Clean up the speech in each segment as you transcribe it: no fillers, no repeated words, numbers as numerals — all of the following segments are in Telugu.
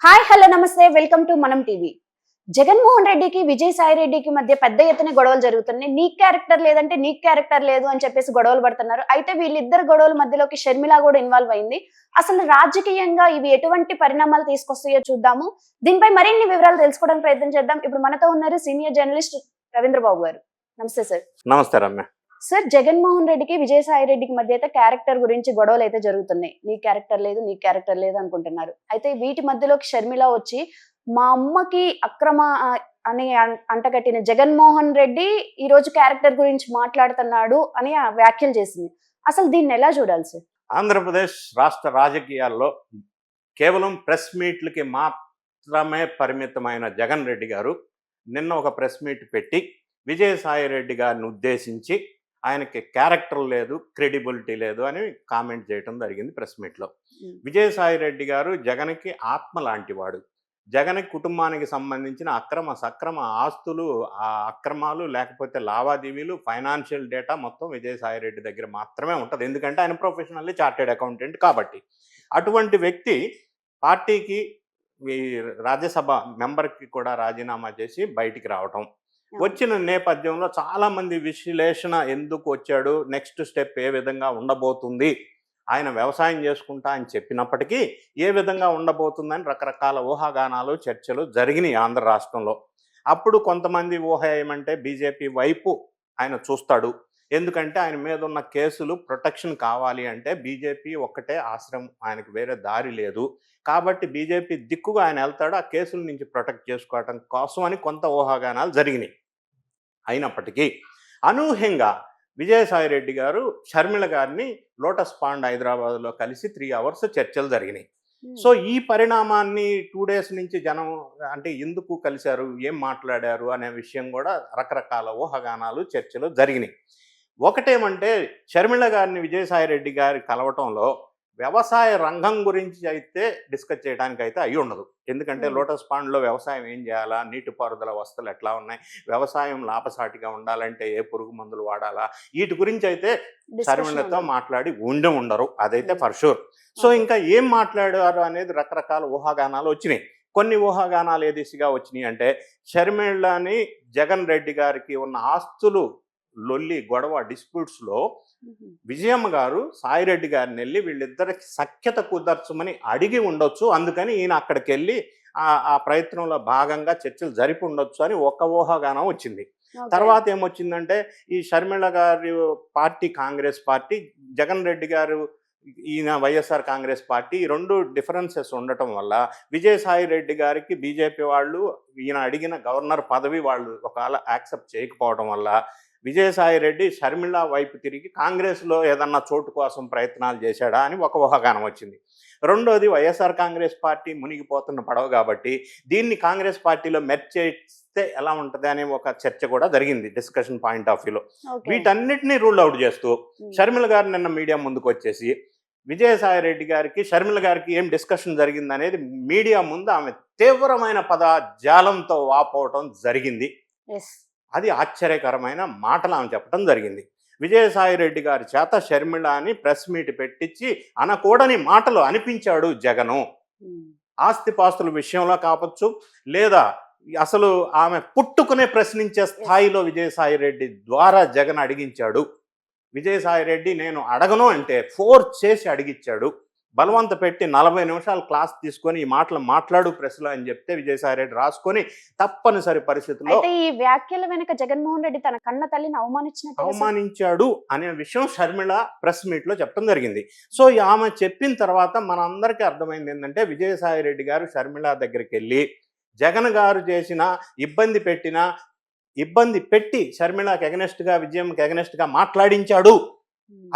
హాయ్ హలో నమస్తే వెల్కమ్ టు మనం టీవీ. జగన్మోహన్ రెడ్డికి విజయసాయి రెడ్డికి మధ్య పెద్ద ఎత్తున గొడవలు జరుగుతున్నాయి. నీకు క్యారెక్టర్ లేదంటే నీకు క్యారెక్టర్ లేదు అని చెప్పేసి గొడవలు పడుతున్నారు. అయితే వీళ్ళిద్దరు గొడవల మధ్యలోకి షర్మిల కూడా ఇన్వాల్వ్ అయింది. అసలు రాజకీయంగా ఇవి ఎటువంటి పరిణామాలు తీసుకొస్తాయో చూద్దాము. దీనిపై మరిన్ని వివరాలు తెలుసుకోవడానికి ప్రయత్నం చేద్దాం. ఇప్పుడు మనతో ఉన్నారు సీనియర్ జర్నలిస్ట్ రవీంద్ర బాబు గారు. నమస్తే సార్. నమస్తే రమ్య. సార్, జగన్మోహన్ రెడ్డికి విజయసాయి రెడ్డికి మధ్య అయితే క్యారెక్టర్ గురించి గొడవలు అయితే జరుగుతున్నాయి. నీ క్యారెక్టర్ లేదు, నీ క్యారెక్టర్ లేదు అనుకుంటున్నారు. అయితే వీటి మధ్యలోకి షర్మిల వచ్చి మా అమ్మకి అక్రమ అని అంటగట్టిన జగన్మోహన్ రెడ్డి ఈ రోజు క్యారెక్టర్ గురించి మాట్లాడుతున్నాడు అని వ్యాఖ్యలు చేసింది. అసలు దీన్ని ఎలా చూడాలి సార్? ఆంధ్రప్రదేశ్ రాష్ట్ర రాజకీయాల్లో కేవలం ప్రెస్ మీట్లకి మాత్రమే పరిమితమైన జగన్ రెడ్డి గారు నిన్న ఒక ప్రెస్ మీట్ పెట్టి విజయసాయి రెడ్డి గారిని ఉద్దేశించి ఆయనకి క్యారెక్టర్ లేదు, క్రెడిబిలిటీ లేదు అని కామెంట్ చేయడం జరిగింది ప్రెస్ మీట్లో. విజయసాయి రెడ్డి గారు జగన్కి ఆత్మ లాంటివాడు. జగన్ కుటుంబానికి సంబంధించిన అక్రమ సక్రమ ఆస్తులు, ఆ అక్రమాలు లేకపోతే లావాదేవీలు, ఫైనాన్షియల్ డేటా మొత్తం విజయసాయి రెడ్డి దగ్గర మాత్రమే ఉంటుంది. ఎందుకంటే ఆయన ప్రొఫెషనల్లీ చార్టెడ్ అకౌంటెంట్ కాబట్టి. అటువంటి వ్యక్తి పార్టీకి ఈ రాజ్యసభ మెంబర్కి కూడా రాజీనామా చేసి బయటికి రావటం, వచ్చిన నేపథ్యంలో చాలామంది విశ్లేషణ ఎందుకు వచ్చాడు, నెక్స్ట్ స్టెప్ ఏ విధంగా ఉండబోతుంది, ఆయన వ్యవసాయం చేసుకుంటా అని చెప్పినప్పటికీ ఏ విధంగా ఉండబోతుందని రకరకాల ఊహాగానాలు చర్చలు జరిగినాయి ఆంధ్ర రాష్ట్రంలో. అప్పుడు కొంతమంది ఊహ ఏమంటే బీజేపీ వైపు ఆయన చూస్తాడు. ఎందుకంటే ఆయన మీద ఉన్న కేసులు ప్రొటెక్షన్ కావాలి అంటే బీజేపీ ఒక్కటే ఆశ్రమం, ఆయనకు వేరే దారి లేదు. కాబట్టి బీజేపీ దిక్కుగా ఆయన వెళ్తాడు, ఆ కేసుల నుంచి ప్రొటెక్ట్ చేసుకోవటం కోసం అని కొంత ఊహాగానాలు జరిగినాయి. అయినప్పటికీ అనూహ్యంగా విజయసాయి రెడ్డి గారు షర్మిల గారిని లోటస్ పాండ్ హైదరాబాద్లో కలిసి 3 hours చర్చలు జరిగినాయి. సో ఈ పరిణామాన్ని 2 days నుంచి జనం అంటే ఎందుకు కలిశారు, ఏం మాట్లాడారు అనే విషయం కూడా రకరకాల ఊహాగానాలు చర్చలు జరిగినాయి. ఒకటేమంటే షర్మిల గారిని విజయసాయి రెడ్డి గారి కలవటంలో వ్యవసాయ రంగం గురించి అయితే డిస్కస్ చేయడానికి అయితే అయి ఉండదు. ఎందుకంటే లోటస్ పాండ్లో వ్యవసాయం ఏం చేయాలా, నీటిపారుదల వసతులు ఎట్లా ఉన్నాయి, వ్యవసాయం లాభసాటిగా ఉండాలంటే ఏ పురుగు మందులు వాడాలా, వీటి గురించి అయితే షర్మిలతో మాట్లాడి ఉండరు, అదైతే ఫర్ షూర్. సో ఇంకా ఏం మాట్లాడారు అనేది రకరకాల ఊహాగానాలు వచ్చినాయి. కొన్ని ఊహాగానాలు ఏ దిశగా వచ్చినాయి అంటే షర్మిలని జగన్ రెడ్డి గారికి ఉన్న ఆస్తులు లొల్లి గొడవ డిస్ప్యూట్స్లో విజయమ్మ గారు సాయిరెడ్డి గారిని వెళ్ళి వీళ్ళిద్దరికి సఖ్యత కుదర్చమని అడిగి ఉండొచ్చు, అందుకని ఈయన అక్కడికి వెళ్ళి ఆ ప్రయత్నంలో భాగంగా చర్చలు జరిపి ఉండొచ్చు అని ఒక ఊహాగానం వచ్చింది. తర్వాత ఏమొచ్చిందంటే ఈ షర్మిల గారి పార్టీ కాంగ్రెస్ పార్టీ, జగన్ రెడ్డి గారు ఈయన వైఎస్ఆర్ కాంగ్రెస్ పార్టీ, ఈ రెండు డిఫరెన్సెస్ ఉండటం వల్ల విజయసాయి రెడ్డి గారికి బీజేపీ వాళ్ళు ఈయన అడిగిన గవర్నర్ పదవి వాళ్ళు ఒకవేళ యాక్సెప్ట్ చేయకపోవడం వల్ల విజయసాయి రెడ్డి షర్మిల వైపు తిరిగి కాంగ్రెస్లో ఏదన్నా చోటు కోసం ప్రయత్నాలు చేశాడా అని ఒక ఊహాగానం వచ్చింది. రెండోది వైఎస్ఆర్ కాంగ్రెస్ పార్టీ మునిగిపోతున్న పడవ కాబట్టి దీన్ని కాంగ్రెస్ పార్టీలో మెర్జ్ చేస్తే ఎలా ఉంటుంది అనే ఒక చర్చ కూడా జరిగింది డిస్కషన్ పాయింట్ ఆఫ్ వ్యూలో. వీటన్నిటినీ రూల్ అవుట్ చేస్తూ షర్మిల గారు నిన్న మీడియా ముందుకు వచ్చేసి విజయసాయి రెడ్డి గారికి షర్మిల గారికి ఏం డిస్కషన్ జరిగింది అనేది మీడియా ముందు ఆమె తీవ్రమైన పదజాలంతో వాపోవటం జరిగింది. అది ఆశ్చర్యకరమైన మాటలు ఆమె చెప్పడం జరిగింది. విజయసాయి రెడ్డి గారి చేత షర్మిల అని ప్రెస్ మీట్ పెట్టించి అనకూడని మాటలు అనిపించాడు జగను. ఆస్తిపాస్తుల విషయంలో కావచ్చు, లేదా అసలు ఆమె పుట్టుకునే ప్రశ్నించే స్థాయిలో విజయసాయి రెడ్డి ద్వారా జగన్ అడిగించాడు. విజయసాయి రెడ్డి నేను అడగను అంటే ఫోర్స్ చేసి అడిగిచ్చాడు. బలవంత పెట్టి 40 నిమిషాలు క్లాస్ తీసుకొని ఈ మాటలు మాట్లాడు ప్రెస్లో అని చెప్తే విజయసాయి రెడ్డి రాసుకొని తప్పనిసరి పరిస్థితుల్లో ఈ వ్యాఖ్యల వెనుక జగన్మోహన్ రెడ్డి తన కన్న తల్లిని అవమానించాడు అనే విషయం షర్మిల ప్రెస్ మీట్లో చెప్పడం జరిగింది. సో ఆమె చెప్పిన తర్వాత మనందరికీ అర్థమైంది ఏంటంటే విజయసాయి రెడ్డి గారు షర్మిల దగ్గరికి వెళ్ళి జగన్ గారు చేసిన ఇబ్బంది పెట్టి షర్మిలకి ఎగనెస్ట్గా విజయంకి ఎగనెస్ట్గా మాట్లాడించాడు,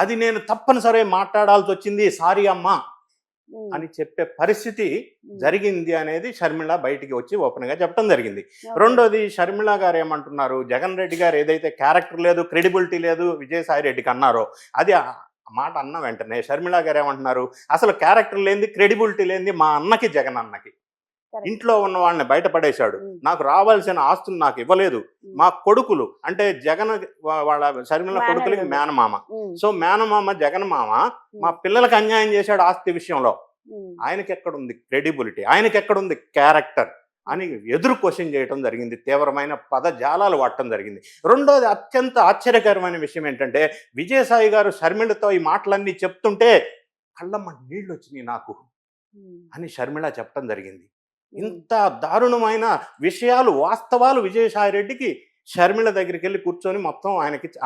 అది నేను తప్పనిసరి మాట్లాడాల్సి వచ్చింది, సారీ అమ్మా అని చెప్పే పరిస్థితి జరిగింది అనేది షర్మిల బయటికి వచ్చి ఓపెన్గా చెప్పడం జరిగింది. రెండోది షర్మిల గారు ఏమంటున్నారు, జగన్ రెడ్డి గారు ఏదైతే క్యారెక్టర్ లేదు, క్రెడిబిలిటీ లేదు విజయసాయి రెడ్డికి అన్నారో అది మాట అన్న వెంటనే షర్మిల గారు ఏమంటున్నారు, అసలు క్యారెక్టర్ లేనిది క్రెడిబిలిటీ లేనిది మా అన్నకి జగన్ అన్నకి ఇంట్లో ఉన్న వాళ్ళని బయటపడేశాడు, నాకు రావాల్సిన ఆస్తులు నాకు ఇవ్వలేదు, మా కొడుకులు అంటే జగన్ వాళ్ళ షర్మిల కొడుకులకి మేనమామ, సో మేనమామ జగన్ మామ మా పిల్లలకు అన్యాయం చేశాడు ఆస్తి విషయంలో, ఆయనకి ఎక్కడుంది క్రెడిబిలిటీ, ఆయనకి ఎక్కడుంది క్యారెక్టర్ అని ఎదురు క్వశ్చన్ చేయడం జరిగింది. తీవ్రమైన పదజాలాలు వాడటం జరిగింది. రెండోది అత్యంత ఆశ్చర్యకరమైన విషయం ఏంటంటే, విజయసాయి గారు షర్మిలతో ఈ మాటలన్నీ చెప్తుంటే కళ్ళమ్మ నీళ్ళు వచ్చినాయి నాకు అని షర్మిల చెప్పడం జరిగింది. ఇంత దారుణమైన విషయాలు, వాస్తవాలు విజయసాయి రెడ్డికి షర్మిల దగ్గరికి వెళ్ళి కూర్చొని మొత్తం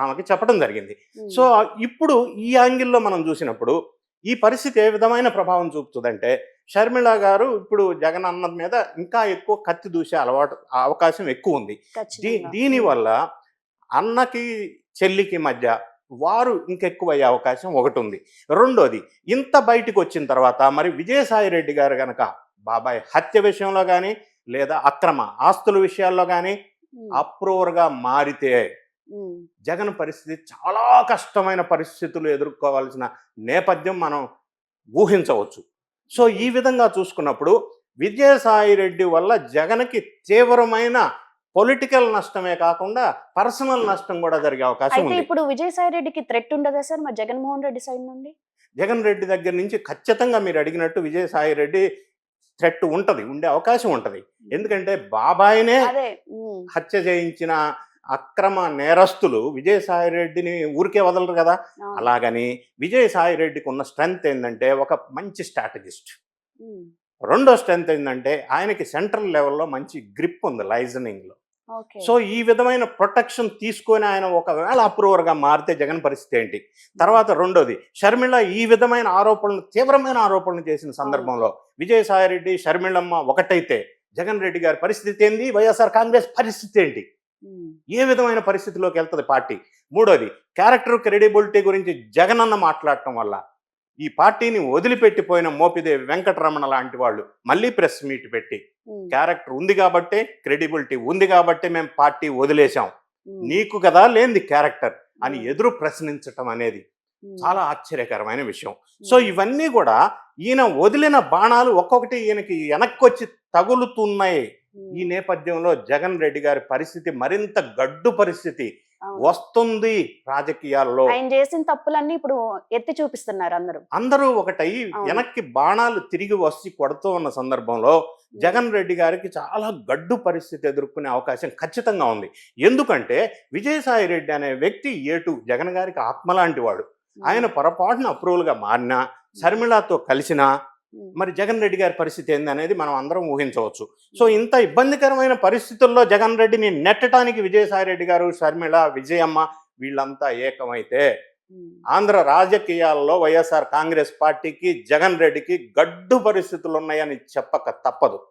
ఆమెకి చెప్పడం జరిగింది. సో ఇప్పుడు ఈ యాంగిల్లో మనం చూసినప్పుడు ఈ పరిస్థితి ఏ విధమైన ప్రభావం చూపుతుందంటే, షర్మిల గారు ఇప్పుడు జగన్ అన్న మీద ఇంకా ఎక్కువ కత్తి దూసే అవకాశం ఎక్కువ ఉంది. దీనివల్ల అన్నకి చెల్లికి మధ్య వారు ఇంకెక్కువ అయ్యే అవకాశం ఒకటి ఉంది. రెండోది, ఇంత బయటకు వచ్చిన తర్వాత మరి విజయసాయి రెడ్డి గారు కనుక బాబాయ్ హత్య విషయంలో కానీ లేదా అక్రమ ఆస్తుల విషయాల్లో కానీ అప్రూవర్గా మారితే జగన్ పరిస్థితి చాలా కష్టమైన పరిస్థితులు ఎదుర్కోవాల్సిన నేపథ్యం మనం ఊహించవచ్చు. సో ఈ విధంగా చూసుకున్నప్పుడు విజయసాయి రెడ్డి వల్ల జగన్కి తీవ్రమైన పొలిటికల్ నష్టమే కాకుండా పర్సనల్ నష్టం కూడా జరిగే అవకాశం అయితే ఉంది. ఇప్పుడు విజయసాయి రెడ్డికి థ్రెట్ ఉండదా సార్ మరి జగన్మోహన్ రెడ్డి సైడ్ నుండి? జగన్ రెడ్డి దగ్గర నుంచి ఖచ్చితంగా మీరు అడిగినట్టు విజయసాయి రెడ్డి థ్రెట్ ఉండే అవకాశం ఉంటది. ఎందుకంటే బాబాయినే హత్య చేయించిన అక్రమ నేరస్తులు విజయసాయి రెడ్డిని ఊరికే వదలరు కదా. అలాగని విజయసాయి రెడ్డికి ఉన్న స్ట్రెంగ్త్ ఏంటంటే ఒక మంచి స్ట్రాటజిస్ట్. రెండో స్ట్రెంగ్త్ ఏంటంటే ఆయనకి సెంట్రల్ లెవెల్లో మంచి గ్రిప్ ఉంది లైజనింగ్లో. సో ఈ విధమైన ప్రొటెక్షన్ తీసుకొని ఆయన ఒకవేళ అప్రూవర్గా మారితే జగన్ పరిస్థితి ఏంటి? తర్వాత రెండోది, షర్మిల ఈ విధమైన తీవ్రమైన ఆరోపణలు చేసిన సందర్భంలో విజయసాయి రెడ్డి షర్మిలమ్మ ఒకటైతే జగన్ రెడ్డి గారి పరిస్థితి ఏంది? వైఎస్ఆర్ కాంగ్రెస్ పరిస్థితి ఏంటి? ఏ విధమైన పరిస్థితిలోకి వెళ్తుంది పార్టీ? మూడోది, క్యారెక్టర్ క్రెడిబిలిటీ గురించి జగన్ అన్న మాట్లాడటం వల్ల ఈ పార్టీని వదిలిపెట్టిపోయిన మోపిదేవి వెంకటరమణ లాంటి వాళ్ళు మళ్ళీ ప్రెస్ మీట్ పెట్టి క్యారెక్టర్ ఉంది కాబట్టే, క్రెడిబిలిటీ ఉంది కాబట్టే మేము పార్టీ వదిలేశాం, నీకు కదా లేనిది క్యారెక్టర్ అని ఎదురు ప్రశ్నించటం అనేది చాలా ఆశ్చర్యకరమైన విషయం. సో ఇవన్నీ కూడా ఈయన వదిలిన బాణాలు ఒక్కొక్కటి ఈయనకి వెనక్కొచ్చి తగులుతున్నాయి. ఈ నేపథ్యంలో జగన్ రెడ్డి గారి పరిస్థితి మరింత గడ్డు పరిస్థితి వస్తుంది రాజకీయాల్లో. ఆయన చేసిన తప్పులన్నీ ఇప్పుడు ఎత్తి చూపిస్తున్నారు అందరూ ఒకటై వెనక్కి బాణాలు తిరిగి వచ్చి కొడుతూ ఉన్న సందర్భంలో జగన్ రెడ్డి గారికి చాలా గడ్డు పరిస్థితి ఎదుర్కొనే అవకాశం ఖచ్చితంగా ఉంది. ఎందుకంటే విజయసాయి రెడ్డి అనే వ్యక్తి జగన్ గారికి ఆత్మ లాంటి వాడు. ఆయన పొరపాటున అప్రూవల్గా మారినా, షర్మిలతో కలిసినా మరి జగన్ రెడ్డి గారి పరిస్థితి ఏంది అనేది మనం అందరం ఊహించవచ్చు. సో ఇంత ఇబ్బందికరమైన పరిస్థితుల్లో జగన్ రెడ్డిని నెట్టడానికి విజయసాయి రెడ్డి గారు, షర్మిల, విజయమ్మ వీళ్ళంతా ఏకమైతే ఆంధ్ర రాజకీయాల్లో వైఎస్ఆర్ కాంగ్రెస్ పార్టీకి, జగన్ రెడ్డికి గడ్డు పరిస్థితులు ఉన్నాయని చెప్పక తప్పదు.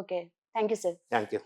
Okay, thank you sir. Thank you.